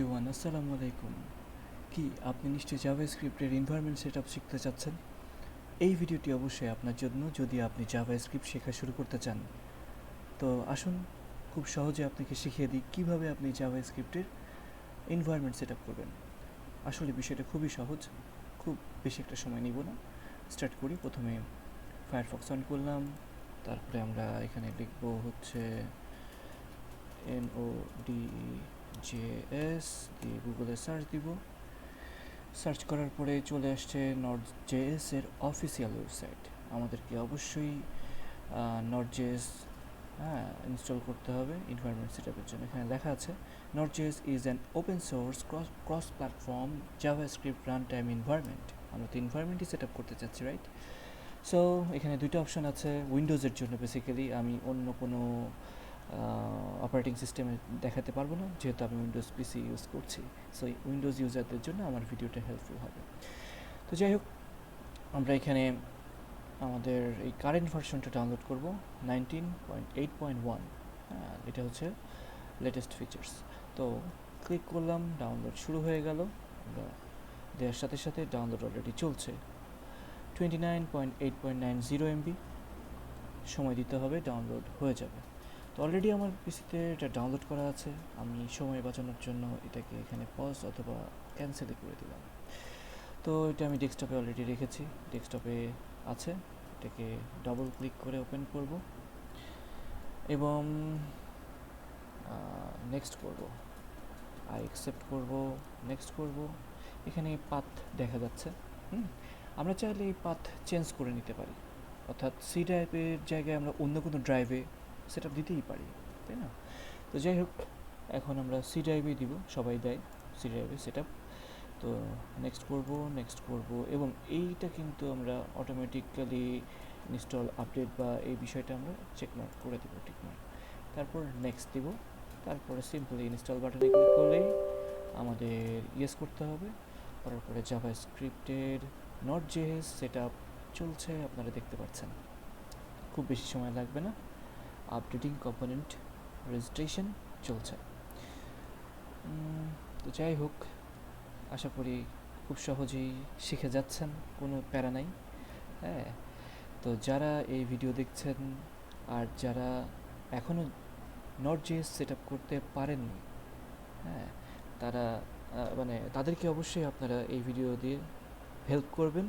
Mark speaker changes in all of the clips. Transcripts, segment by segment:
Speaker 1: Everyone, আসসালামু আলাইকুম। কি আপনি নিশ্চয়ই জাভাস্ক্রিপ্টের এনভায়রনমেন্ট সেটআপ শিখতে চাচ্ছেন? এই ভিডিওটি অবশ্যই আপনার জন্য, যদি আপনি জাভাস্ক্রিপ্ট শেখা শুরু করতে চান। তো আসুন, খুব সহজে আপনাকে শিখিয়ে দিই কীভাবে আপনি জাভাস্ক্রিপ্টের এনভায়রনমেন্ট সেটআপ করবেন। আসলে বিষয়টা খুবই সহজ, খুব বেশি একটা সময় নিব না। স্টার্ট করি। প্রথমে ফায়ারফক্স অন করলাম, তারপরে আমরা এখানে লিখব হচ্ছে NodeJS দিয়ে গুগলে সার্চ দিব। সার্চ করার পরে চলে আসছে নড জেএস এর অফিসিয়াল ওয়েবসাইট। আমাদেরকে অবশ্যই নড জেএস ইনস্টল করতে হবে এনভায়রনমেন্ট সেটআপের জন্য। এখানে লেখা আছে nod JS is an open source cross platform JavaScript run time environment. আমরা তো এনভায়রনমেন্টই সেট আপ করতে চাচ্ছি, রাইট? সো এখানে দুইটা অপশান আছে উইন্ডোজের জন্য। বেসিক্যালি আমি অন্য কোনো অপারেটিং সিস্টেমে দেখাতে পারবো না, যেহেতু আমি উইন্ডোজ পিসি ইউজ করছি। সো উইন্ডোজ ইউজারদের জন্য আমার ভিডিওটা হেল্পফুল হবে। তো যাই হোক, আমরা এখানে আমাদের এই কারেন্ট ভার্সনটা ডাউনলোড করব 19.8.1। এটা হচ্ছে লেটেস্ট ফিচার্স। তো ক্লিক করলাম, ডাউনলোড শুরু হয়ে গেল। আমরা দেওয়ার সাথে সাথে ডাউনলোড অলরেডি চলছে। 29.8.90 MB সময় দিতে হবে, ডাউনলোড হয়ে যাবে। তো অলরেডি আমার পিসিতে এটা ডাউনলোড করা আছে। আমি সময় বাঁচানোর জন্য এটাকে এখানে পজ অথবা ক্যান্সেলে করে দিলাম। তো এটা আমি ডেস্কটপে অলরেডি রেখেছি, ডেস্কটপে আছে। এটাকে ডবল ক্লিক করে ওপেন করব এবং নেক্সট করব, আই অ্যাকসেপ্ট করব, নেক্সট করব। এখানে পাথ দেখা যাচ্ছে। আমরা চাইলে এই পাথ চেঞ্জ করে নিতে পারি, অর্থাৎ সি ড্রাইভের জায়গায় আমরা অন্য কোনো ড্রাইভে সেট আপ দিতেই পারি, তাই না? তো যাই হোক, এখন আমরা সি ড্রাইভেই দিব, সবাই দেয় সি ড্রাইভে সেট আপ। তো নেক্সট করব এবং এইটা কিন্তু আমরা অটোমেটিক্যালি ইনস্টল আপডেট বা এই বিষয়টা আমরা চেকমার্ক করে দেবো, টিকমার্ক। তারপর নেক্সট দিব, তারপরে সিম্পলি ইনস্টল বাটনে ক্লিক করলেই আমাদের ইয়েস করতে হবে। করার পরে জাভাস্ক্রিপ্টের নড জেএস সেট আপ চলছে, আপনারা দেখতে পাচ্ছেন। খুব বেশি সময় লাগবে না। আপডেটিং কম্পোনেন্ট রেজিস্ট্রেশন চলছে। তো যাই হোক, আশা করি খুব সহজেই শিখে যাচ্ছেন, কোনো প্যারা নাই। তো যারা এই ভিডিও দেখছেন আর যারা এখনও নড জেএস সেট আপ করতে পারেননি, তারা তাদেরকে অবশ্যই আপনারা এই ভিডিও দিয়ে হেল্প করবেন।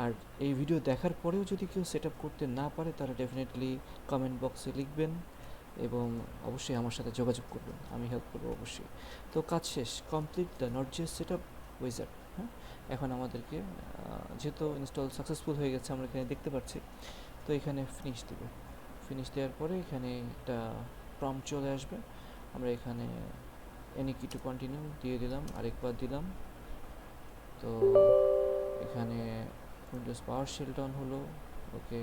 Speaker 1: আর এই ভিডিও দেখার পরেও যদি কেউ সেট আপ করতে না পারে, তারা ডেফিনেটলি কমেন্ট বক্সে লিখবেন এবং অবশ্যই আমার সাথে যোগাযোগ করবেন, আমি হেল্প করবো অবশ্যই। তো কাজ শেষ, complete the nod JS set up wizard. এখন আমাদেরকে যেহেতু ইনস্টল সাকসেসফুল হয়ে গেছে, আমরা এখানে দেখতে পাচ্ছি। তো এখানে ফিনিশ দেব। ফিনিশ দেওয়ার পরে এখানে একটা প্রম্পট চলে আসবে। আমরা এখানে এনি কি টু কন্টিনিউ দিয়ে দিলাম, আরেকবার দিলাম। তো এখানে উইন্ডোজ পাওয়ার শেল ডাউন হলো, ওকে।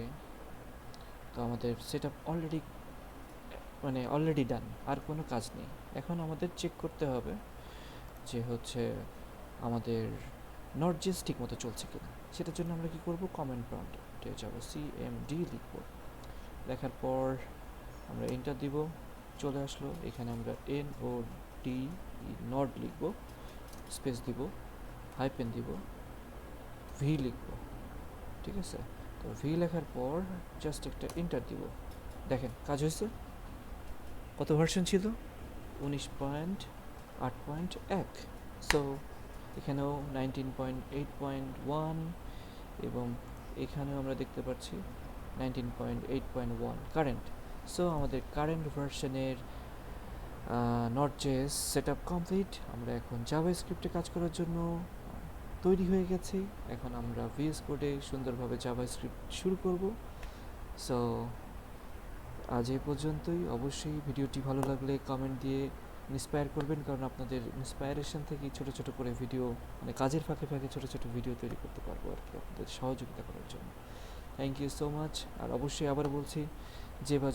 Speaker 1: তো আমাদের সেট আপ অলরেডি ডান, আর কোনো কাজ নেই। এখন আমাদের চেক করতে হবে যে হচ্ছে আমাদের নড জেএস ঠিক মতো চলছে কিনা। সেটার জন্য আমরা কি করব, কমেন্ট প্রম্পটে যাব, cmd লিখব। লেখার পর আমরা এন্টার দিব, চলে আসলো। এখানে আমরা নড লিখব, স্পেস দিব, হাইপেন দিব, ভি লিখব, ঠিক আছে? তো ভি লেখার পর জাস্ট একটা এন্টার দিব। দেখেন কাজ হয়েছে। কত ভার্সন ছিল? 19.8.1। সো এখানেও 19.8.1 এবং এখানেও আমরা দেখতে পাচ্ছি 19.8.1 কারেন্ট। সো আমাদের কারেন্ট ভার্সনের node JS set up complete. আমরা এখন জাভাস্ক্রিপ্টে কাজ করার জন্য তৈরি হয়ে গেছি। এখন আমরা ভিএস কোডে সুন্দরভাবে জাভাস্ক্রিপ্ট শুরু করব। সো আজ এই পর্যন্তই। অবশ্যই ভিডিওটি ভালো লাগলে কমেন্ট দিয়ে ইন্সপায়ার করবেন, কারণ আপনাদের ইন্সপায়ারেশন থেকেই ছোটো ছোটো করে ভিডিও, কাজের ফাঁকে ফাঁকে ছোটো ছোটো ভিডিও তৈরি করতে পারবো আর কি, আপনাদের সহযোগিতা করার জন্য। Thank you so much. আর অবশ্যই আবার বলছি,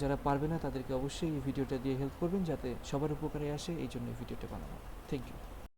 Speaker 1: যারা পারবে না তাদেরকে অবশ্যই এই ভিডিওটা দিয়ে হেল্প করবেন, যাতে সবার উপকারে আসে। এই জন্য ভিডিওটা বানানো। Thank you.